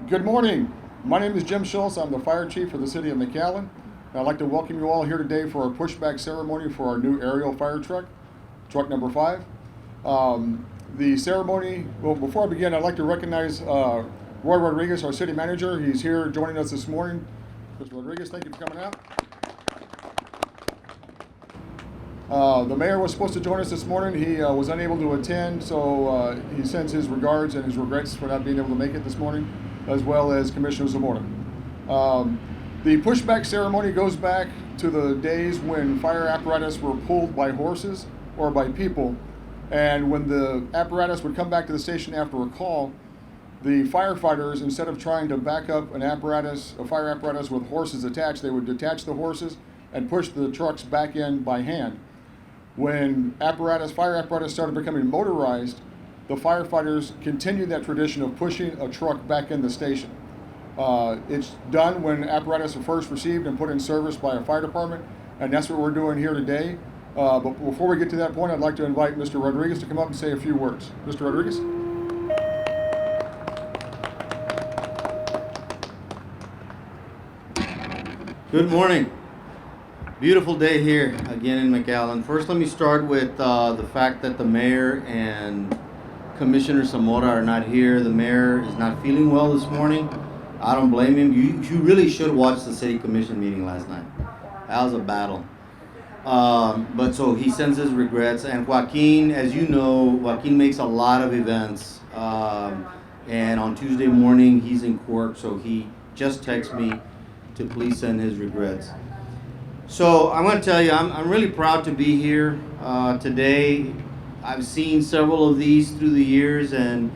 Good morning. My name is Jim Schultz. I'm the fire chief for the city of McAllen. And I'd like to welcome you all here today for our pushback ceremony for our new aerial fire truck, truck number 5. The ceremony, well, before I begin, I'd like to recognize Roy Rodriguez, our city manager. He's here joining us this morning. Mr. Rodriguez, thank you for coming out. The mayor was supposed to join us this morning. He was unable to attend, so he sends his regards and his regrets for not being able to make it this morning, as well as Commissioner Zamora. The pushback ceremony goes back to the days when fire apparatus were pulled by horses or by people, and when the apparatus would come back to the station after a call, the firefighters, instead of trying to back up a fire apparatus with horses attached, they would detach the horses and push the trucks back in by hand. When fire apparatus started becoming motorized, the firefighters continued that tradition of pushing a truck back in the station. It's done when apparatus are first received and put in service by a fire department, and that's what we're doing here today. But before we get to that point, I'd like to invite Mr. Rodriguez to come up and say a few words. Mr. Rodriguez? Good morning. Beautiful day here again in McAllen. First, let me start with the fact that the mayor and Commissioner Zamora are not here. The mayor is not feeling well this morning. I don't blame him. You really should watch the city commission meeting last night. That was a battle. But so he sends his regrets. And Joaquin, as you know, Joaquin makes a lot of events. And on Tuesday morning, he's in court, so he just texted me to please send his regrets. So I'm going to tell you, I'm really proud to be here today. I've seen several of these through the years, and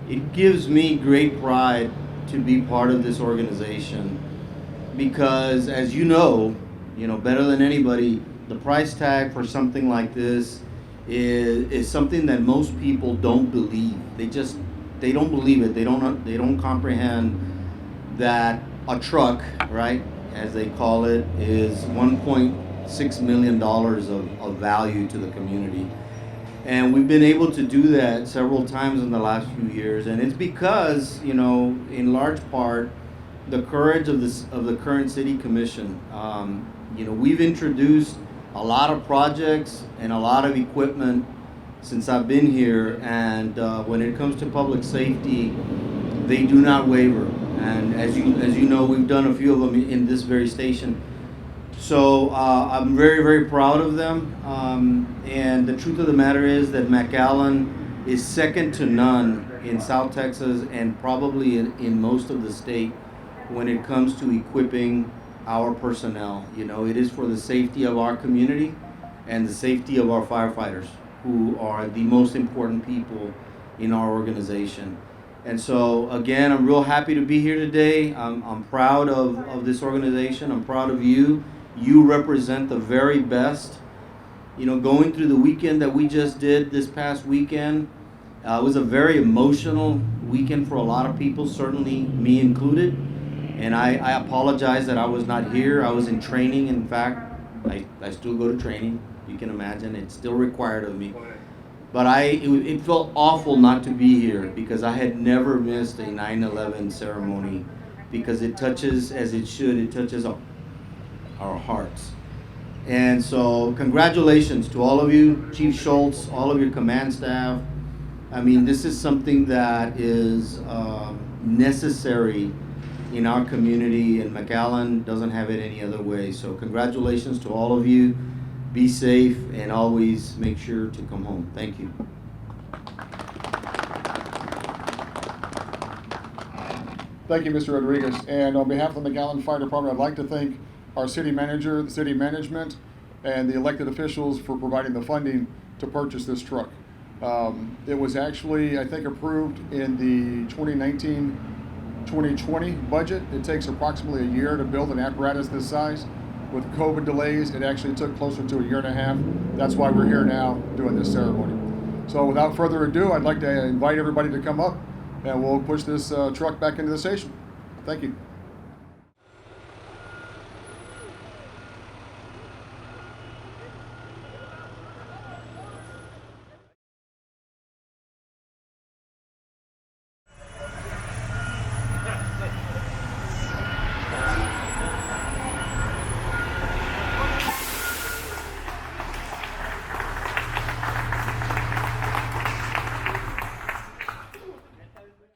it gives me great pride to be part of this organization because, as you know better than anybody, the price tag for something like this is something that most people don't believe. They don't believe it. They don't comprehend that a truck, right, as they call it, is $1.6 million of value to the community. And we've been able to do that several times in the last few years. And it's because, in large part, the courage of the current city commission. We've introduced a lot of projects and a lot of equipment since I've been here. And when it comes to public safety, they do not waver. And as you know, we've done a few of them in this very station. So I'm very, very proud of them. And the truth of the matter is that McAllen is second to none in South Texas and probably in most of the state when it comes to equipping our personnel. It is for the safety of our community and the safety of our firefighters, who are the most important people in our organization. And so, again, I'm real happy to be here today. I'm proud of this organization. I'm proud of you. You represent the very best. Going through the weekend that we just did this past weekend, it was a very emotional weekend for a lot of people, certainly me included. And I apologize that I was not here. I was in training. In fact, I still go to training. You can imagine it's still required of me. But it felt awful not to be here because I had never missed a 9/11 ceremony because it touches, as it should, it touches our hearts. And so congratulations to all of you, Chief Schultz, all of your command staff. I mean, this is something that is necessary in our community, and McAllen doesn't have it any other way. So congratulations to all of you. Be safe and always make sure to come home. Thank you. Thank you, Mr. Rodriguez. And on behalf of the McAllen Fire Department, I'd like to thank our city manager, the city management, and the elected officials for providing the funding to purchase this truck. It was actually, I think, approved in the 2019-2020 budget. It takes approximately a year to build an apparatus this size. With COVID delays, it actually took closer to a year and a half. That's why we're here now doing this ceremony. So without further ado, I'd like to invite everybody to come up and we'll push this truck back into the station. Thank you.